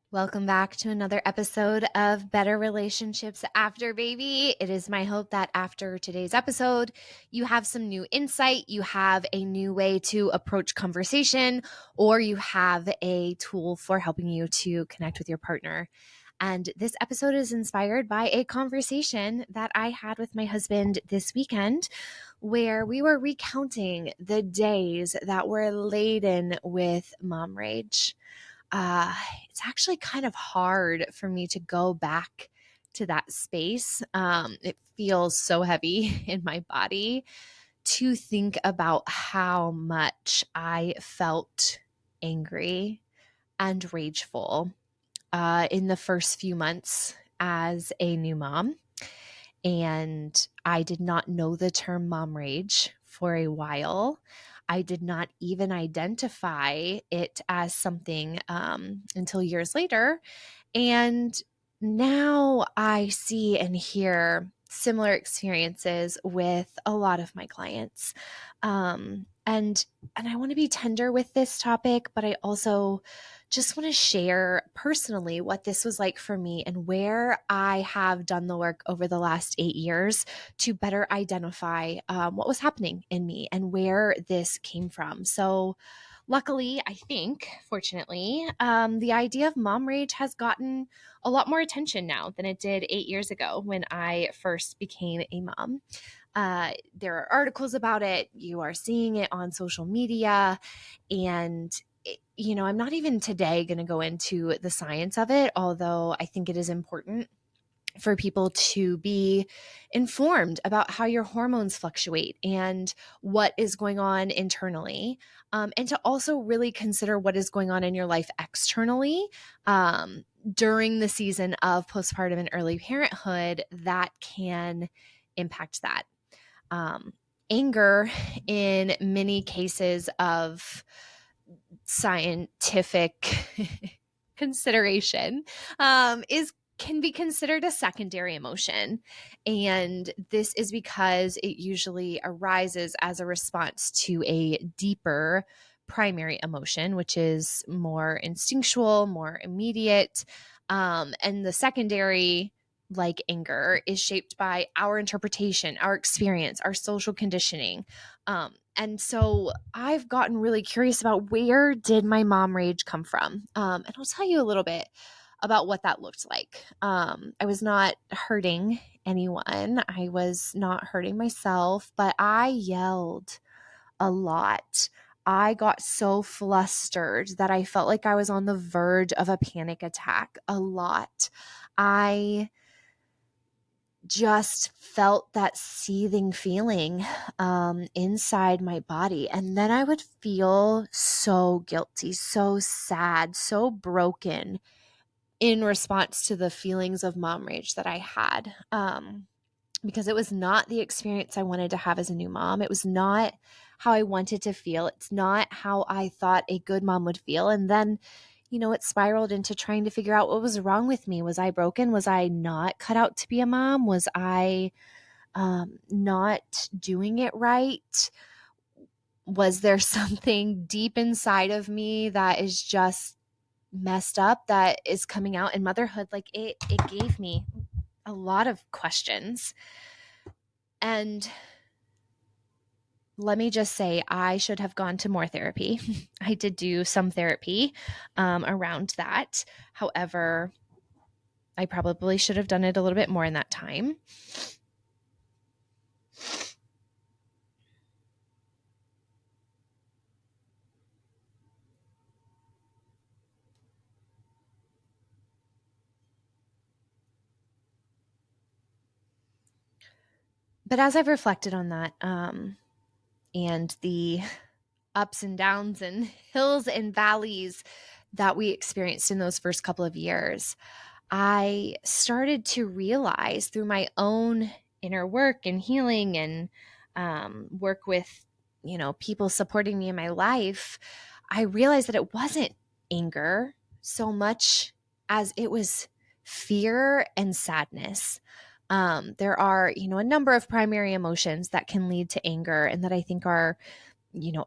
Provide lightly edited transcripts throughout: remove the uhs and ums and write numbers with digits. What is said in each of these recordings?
Welcome back to another episode of Better Relationships After Baby. It is my hope that after today's episode, you have some new insight, you have a new way to approach conversation, or you have a tool for helping you to connect with your partner. And this episode is inspired by a conversation that I had with my husband this weekend, where we were recounting the days that were laden with mom rage. uh, it's actually kind of hard for me to go back to that space. It feels so heavy in my body to think about how much I felt angry and rageful in the first few months as a new mom. And I did not know the term mom rage for a while. I did not even identify it as something until years later. And now I see and hear similar experiences with a lot of my clients. And I want to be tender with this topic, but I also just want to share personally what this was like for me and where I have done the work over the last 8 years to better identify what was happening in me and where this came from. So, luckily, I think, fortunately, the idea of mom rage has gotten a lot more attention now than it did 8 years ago when I first became a mom. There are articles about it. You are seeing it on social media. And, I'm not even today going to go into the science of it, although I think it is important for people to be informed about how your hormones fluctuate and what is going on internally, and to also really consider what is going on in your life externally during the season of postpartum and early parenthood that can impact that. Um, Anger, in many cases of scientific consideration, is can be considered a secondary emotion. And this is because it usually arises as a response to a deeper primary emotion, which is more instinctual, more immediate. And the secondary, like anger, is shaped by our interpretation, our experience, our social conditioning. And so I've gotten really curious about where did my mom rage come from? And I'll tell you a little bit about what that looked like. I was not hurting anyone. I was not hurting myself, but I yelled a lot. I got so flustered that I felt like I was on the verge of a panic attack a lot. I just felt that seething feeling inside my body. And then I would feel so guilty, so sad, so broken in response to the feelings of mom rage that I had. Because it was not the experience I wanted to have as a new mom. It was not how I wanted to feel. It's not how I thought a good mom would feel. And then, it spiraled into trying to figure out what was wrong with me. Was I broken? Was I not cut out to be a mom? Was I not doing it right? Was there something deep inside of me that is just messed up that is coming out in motherhood? Like it gave me a lot of questions. And let me just say, I should have gone to more therapy. I did do some therapy around that. However, I probably should have done it a little bit more in that time. But as I've reflected on that, and the ups and downs and hills and valleys that we experienced in those first couple of years, I started to realize through my own inner work and healing and work with, people supporting me in my life, I realized that it wasn't anger so much as it was fear and sadness. There are, a number of primary emotions that can lead to anger and that I think are,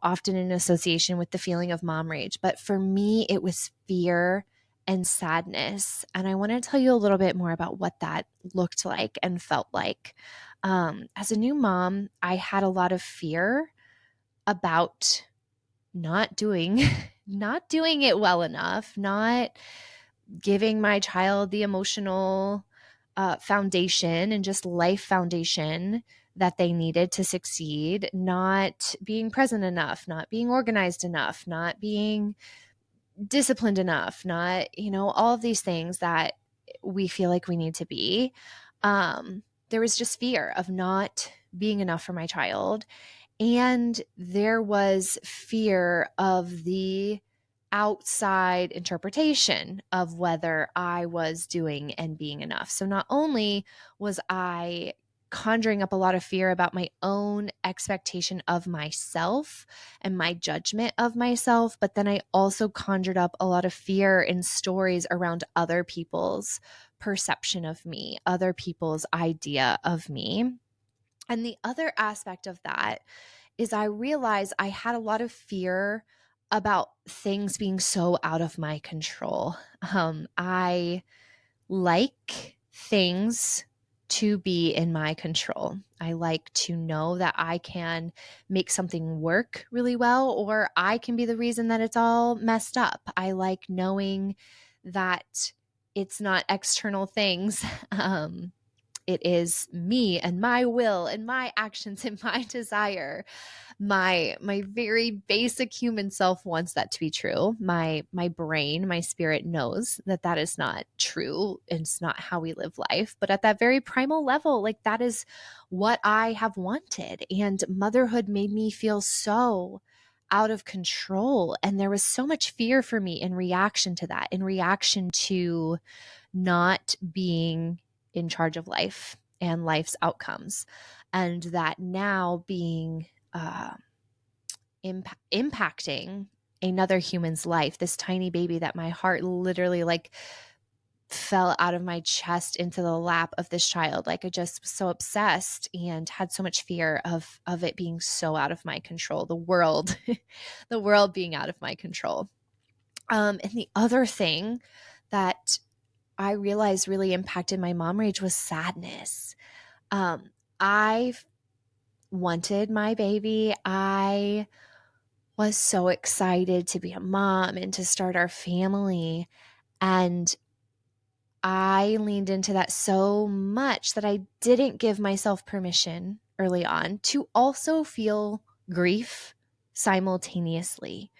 often in association with the feeling of mom rage. But for me, it was fear and sadness. And I want to tell you a little bit more about what that looked like and felt like. As a new mom, I had a lot of fear about not doing not doing it well enough, not giving my child the emotional foundation and just life foundation that they needed to succeed, not being present enough, not being organized enough, not being disciplined enough, not, all of these things that we feel like we need to be. There was just fear of not being enough for my child. And there was fear of the outside interpretation of whether I was doing and being enough. So not only was I conjuring up a lot of fear about my own expectation of myself and my judgment of myself, but then I also conjured up a lot of fear and stories around other people's perception of me, other people's idea of me. And the other aspect of that is I realized I had a lot of fear about things being so out of my control. I like things to be in my control. I like to know that I can make something work really well, or I can be the reason that it's all messed up. I like knowing that it's not external things. It is me and my will and my actions and my desire. My very basic human self wants that to be true. My brain, my spirit knows that that is not true. It's not how we live life. But at that very primal level, like that is what I have wanted. And motherhood made me feel so out of control. And there was so much fear for me in reaction to that, in reaction to not being in charge of life and life's outcomes. And that now being impacting another human's life, this tiny baby that my heart literally like fell out of my chest into the lap of this child. Like I just was so obsessed and had so much fear of it being so out of my control, the world, the world being out of my control. And the other thing that I realized really impacted my mom rage was sadness. I wanted my baby. I was so excited to be a mom and to start our family. And I leaned into that so much that I didn't give myself permission early on to also feel grief simultaneously,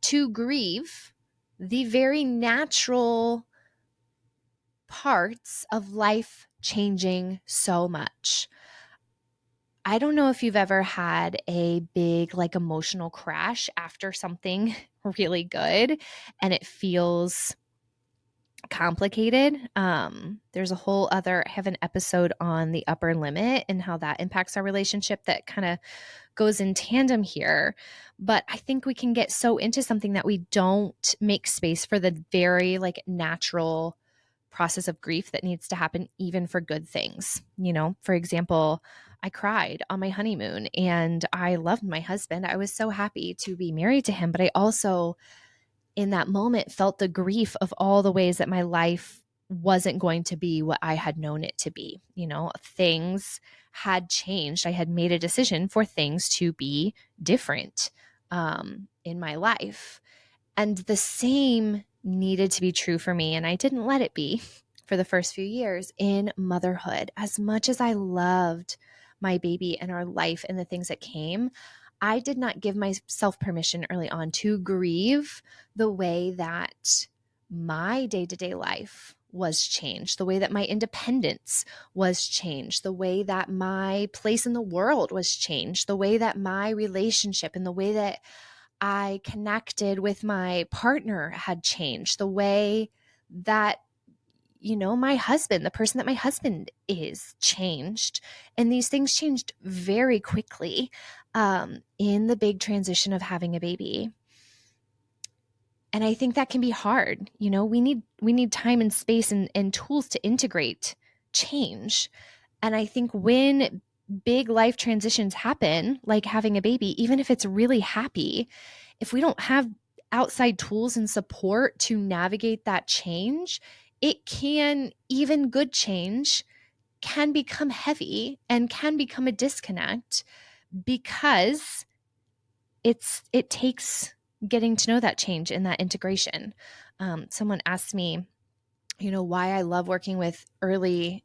to grieve the very natural parts of life changing so much. I don't know if you've ever had a big like emotional crash after something really good and it feels complicated. There's a whole other, I have an episode on the upper limit and how that impacts our relationship that kind of goes in tandem here. But I think we can get so into something that we don't make space for the very like natural process of grief that needs to happen even for good things. For example, I cried on my honeymoon and I loved my husband. I was so happy to be married to him, but I also in that moment felt the grief of all the ways that my life wasn't going to be what I had known it to be. Things had changed. I had made a decision for things to be different in my life. And the same needed to be true for me. And I didn't let it be for the first few years in motherhood. As much as I loved my baby and our life and the things that came, I did not give myself permission early on to grieve the way that my day-to-day life was changed, the way that my independence was changed, the way that my place in the world was changed, the way that my relationship and the way that I connected with my partner had changed, the way that my husband, the person that my husband is, changed. And these things changed very quickly in the big transition of having a baby. And I think that can be hard. We need time and space and tools to integrate change. And I think when big life transitions happen, like having a baby, even if it's really happy, if we don't have outside tools and support to navigate that change, it can, even good change, can become heavy and can become a disconnect because it takes getting to know that change and that integration. Someone asked me, why I love working with early,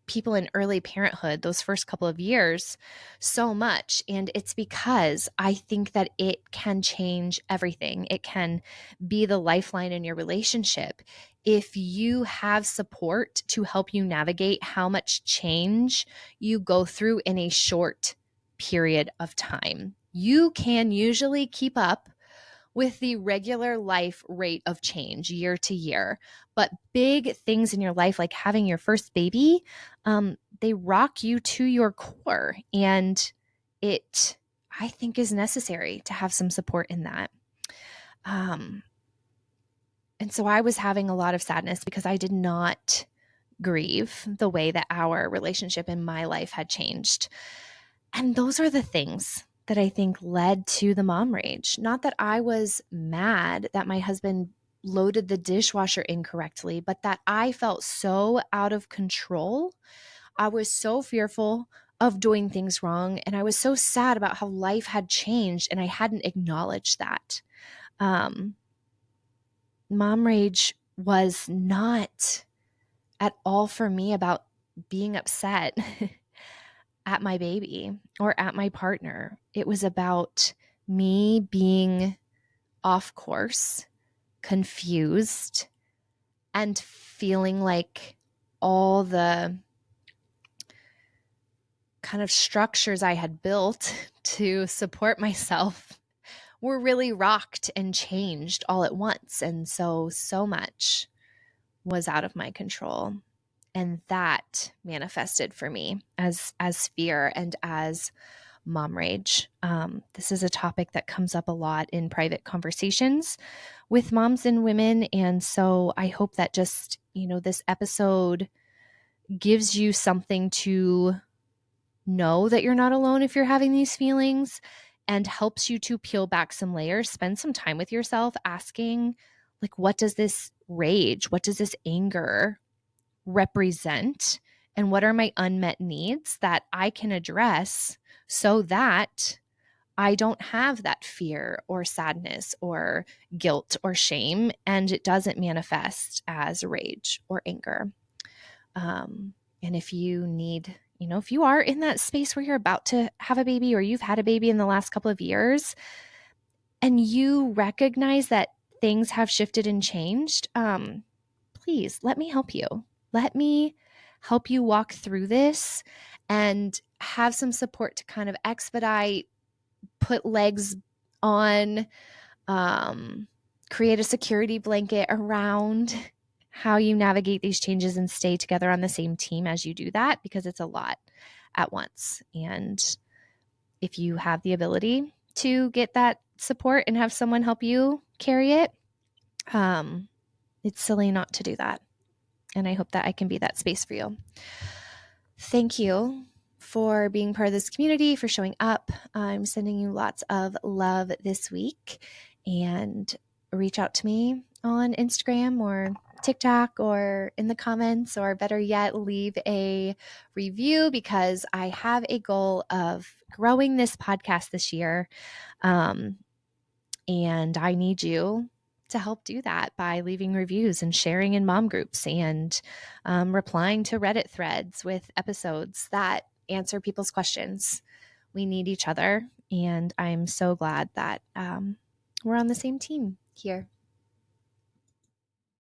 people in early parenthood, those first couple of years so much. And it's because I think that it can change everything. It can be the lifeline in your relationship. If you have support to help you navigate how much change you go through in a short period of time, you can usually keep up with the regular life rate of change year to year. But big things in your life, like having your first baby, they rock you to your core. And it, I think, is necessary to have some support in that. And so I was having a lot of sadness because I did not grieve the way that our relationship in my life had changed. And those are the things that I think led to the mom rage. Not that I was mad that my husband loaded the dishwasher incorrectly, but that I felt so out of control. I was so fearful of doing things wrong. And I was so sad about how life had changed and I hadn't acknowledged that. Mom rage was not at all for me about being upset at my baby or at my partner. It was about me being off course, confused, and feeling like all the kind of structures I had built to support myself were really rocked and changed all at once. And so much was out of my control. And that manifested for me as fear and as mom rage. This is a topic that comes up a lot in private conversations with moms and women. And so I hope that just, this episode gives you something to know that you're not alone if you're having these feelings and helps you to peel back some layers, spend some time with yourself asking, like, what does this rage, what does this anger represent? And what are my unmet needs that I can address so that I don't have that fear or sadness or guilt or shame, and it doesn't manifest as rage or anger. And if you need, if you are in that space where you're about to have a baby or you've had a baby in the last couple of years and you recognize that things have shifted and changed, please let me help you. Let me help you walk through this and have some support to kind of expedite, put legs on, create a security blanket around how you navigate these changes and stay together on the same team as you do that, because it's a lot at once. And if you have the ability to get that support and have someone help you carry it, it's silly not to do that. And I hope that I can be that space for you. Thank you for being part of this community, for showing up. I'm sending you lots of love this week, and reach out to me on Instagram or TikTok or in the comments, or better yet, leave a review, because I have a goal of growing this podcast this year. And I need you to help do that by leaving reviews and sharing in mom groups and replying to Reddit threads with episodes that answer people's questions. We need each other, and I'm so glad that we're on the same team here.